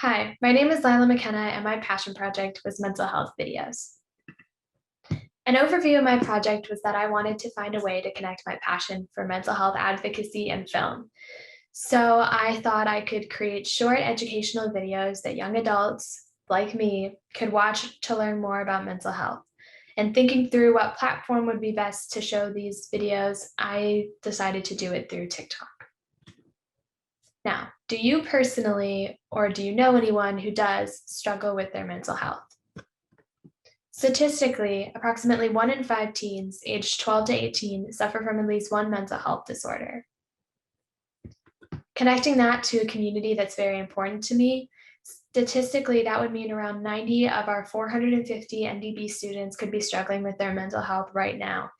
Hi, my name is Lila McKenna, and my passion project was mental health videos. An overview of my project was that I wanted to find a way to connect my passion for mental health advocacy and film. So I thought I could create short educational videos that young adults like me could watch to learn more about mental health. And thinking through what platform would be best to show these videos, I decided to do it through TikTok. Now, do you personally or do you know anyone who does struggle with their mental health? Statistically, approximately 1 in 5 teens aged 12 to 18 suffer from at least one mental health disorder. Connecting that to a community that's very important to me, statistically, that would mean around 90 of our 450 NDB students could be struggling with their mental health right now.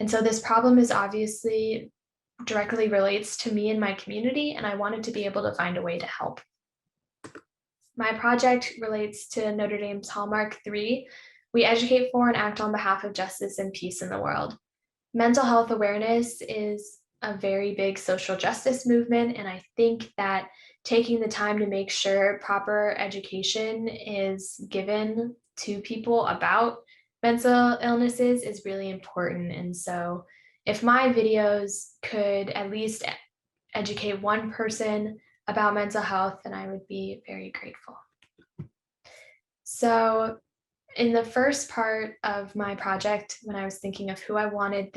And so this problem is obviously directly relates to me and my community, and I wanted to be able to find a way to help. My project relates to Notre Dame's Hallmark 3. We educate for and act on behalf of justice and peace in the world. Mental health awareness is a very big social justice movement, and I think that taking the time to make sure proper education is given to people about mental illnesses is really important. And so if my videos could at least educate one person about mental health, then I would be very grateful. So in the first part of my project, when I was thinking of who I wanted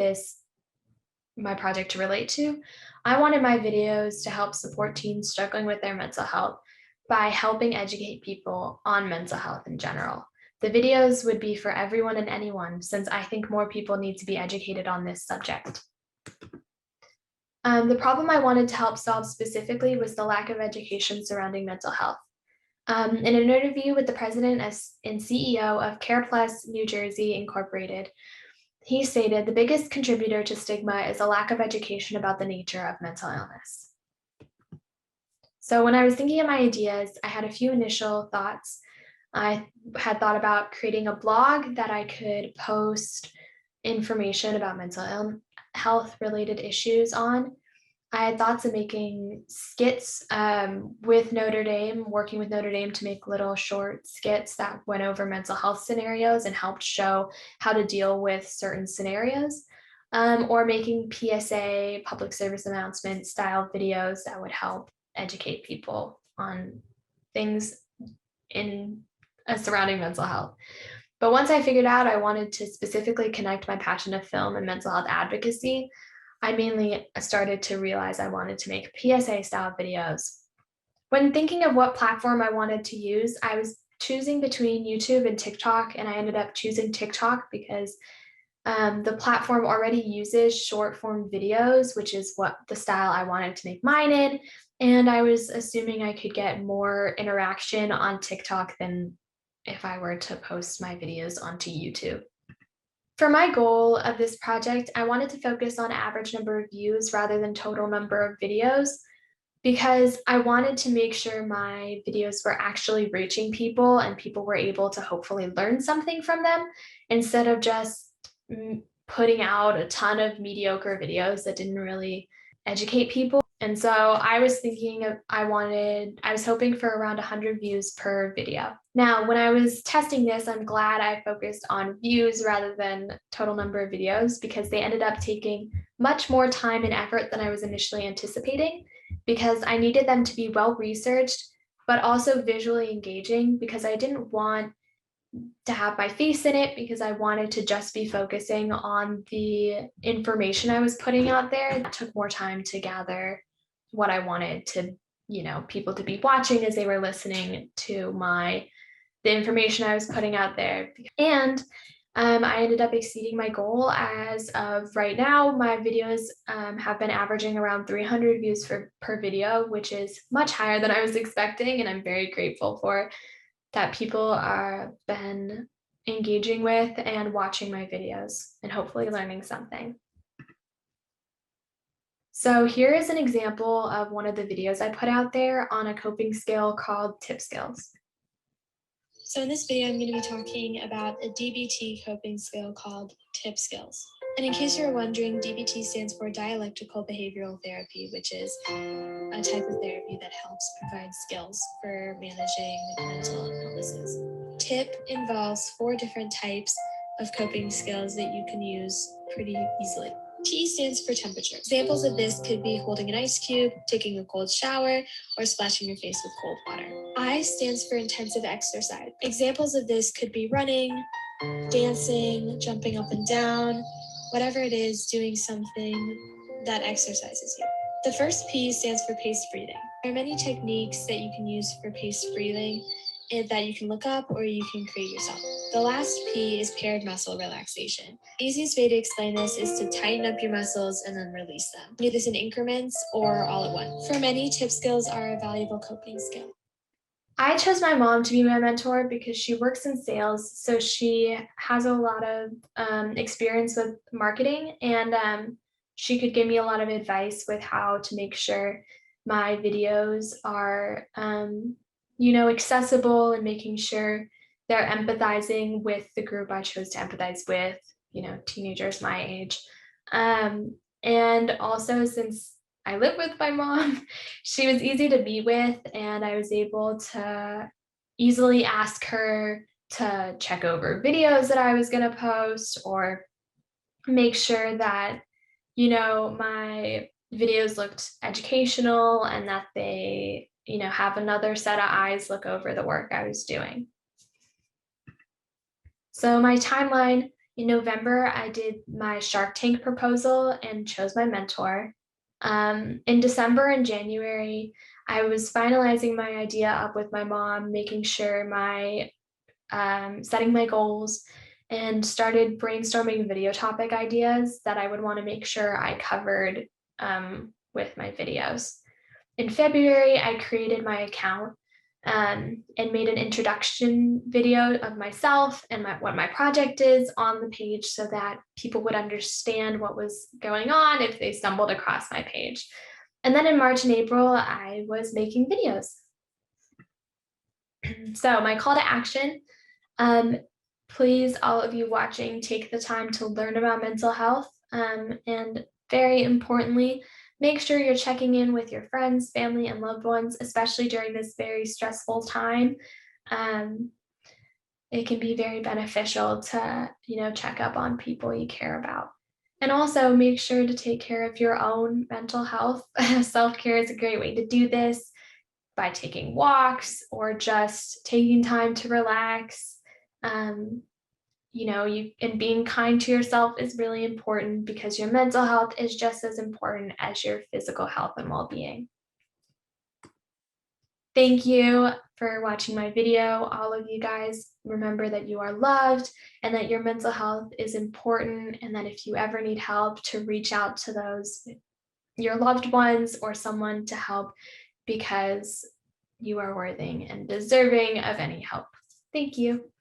my project to relate to, I wanted my videos to help support teens struggling with their mental health by helping educate people on mental health in general. The videos would be for everyone and anyone, since I think more people need to be educated on this subject. The problem I wanted to help solve specifically was the lack of education surrounding mental health. In an interview with the president and CEO of CarePlus New Jersey Incorporated, he stated the biggest contributor to stigma is a lack of education about the nature of mental illness. So when I was thinking of my ideas, I had a few initial thoughts. I had thought about creating a blog that I could post information about mental health related issues on. I had thoughts of making skits with Notre Dame, working with Notre Dame to make little short skits that went over mental health scenarios and helped show how to deal with certain scenarios, or making PSA, public service announcement style videos that would help educate people on things in surrounding mental health. But once I figured out I wanted to specifically connect my passion to film and mental health advocacy, I mainly started to realize I wanted to make PSA style videos. When thinking of what platform I wanted to use, I was choosing between YouTube and TikTok, and I ended up choosing TikTok because the platform already uses short form videos, which is what the style I wanted to make mine in. And I was assuming I could get more interaction on TikTok than if I were to post my videos onto YouTube. For my goal of this project, I wanted to focus on average number of views rather than total number of videos because I wanted to make sure my videos were actually reaching people and people were able to hopefully learn something from them instead of just putting out a ton of mediocre videos that didn't really educate people. And so I was thinking of, I was hoping for around 100 views per video. Now, when I was testing this, I'm glad I focused on views rather than total number of videos because they ended up taking much more time and effort than I was initially anticipating because I needed them to be well researched, but also visually engaging because I didn't want to have my face in it because I wanted to just be focusing on the information I was putting out there. It took more time to gather what I wanted to, people to be watching as they were listening to the information I was putting out there. And I ended up exceeding my goal as of right now. My videos have been averaging around 300 views per video, which is much higher than I was expecting. And I'm very grateful for that people are been engaging with and watching my videos and hopefully learning something. So here is an example of one of the videos I put out there on a coping skill called Tip Skills. So in this video, I'm going to be talking about a DBT coping skill called Tip Skills. And in case you're wondering, DBT stands for dialectical behavioral therapy, which is a type of therapy that helps provide skills for managing mental illnesses. TIP involves 4 different types of coping skills that you can use pretty easily. T stands for temperature. Examples of this could be holding an ice cube, taking a cold shower, or splashing your face with cold water. I stands for intensive exercise. Examples of this could be running, dancing, jumping up and down, whatever it is, doing something that exercises you. The first P stands for paced breathing. There are many techniques that you can use for paced breathing that you can look up or you can create yourself. The last P is paired muscle relaxation. The easiest way to explain this is to tighten up your muscles and then release them. Do this in increments or all at once. For many, tip skills are a valuable coping skill. I chose my mom to be my mentor because she works in sales, so she has a lot of experience with marketing, and she could give me a lot of advice with how to make sure my videos are, accessible and making sure they're empathizing with the group I chose to empathize with, teenagers my age. And also, since I live with my mom, she was easy to be with, and I was able to easily ask her to check over videos that I was going to post or make sure that, my videos looked educational and that they, have another set of eyes look over the work I was doing. So my timeline, in November, I did my Shark Tank proposal and chose my mentor. In December and January, I was finalizing my idea up with my mom, making sure setting my goals, and started brainstorming video topic ideas that I would want to make sure I covered with my videos. In February, I created my account and made an introduction video of myself and what my project is on the page so that people would understand what was going on if they stumbled across my page. And then in March and April, I was making videos. So my call to action, please, all of you watching, take the time to learn about mental health. And very importantly, make sure you're checking in with your friends, family, and loved ones, especially during this very stressful time. It can be very beneficial to, check up on people you care about. And also make sure to take care of your own mental health. Self-care is a great way to do this by taking walks or just taking time to relax. And being kind to yourself is really important because your mental health is just as important as your physical health and well-being. Thank you for watching my video. All of you guys, remember that you are loved and that your mental health is important, and that if you ever need help, to reach out to your loved ones or someone to help, because you are worthy and deserving of any help. Thank you.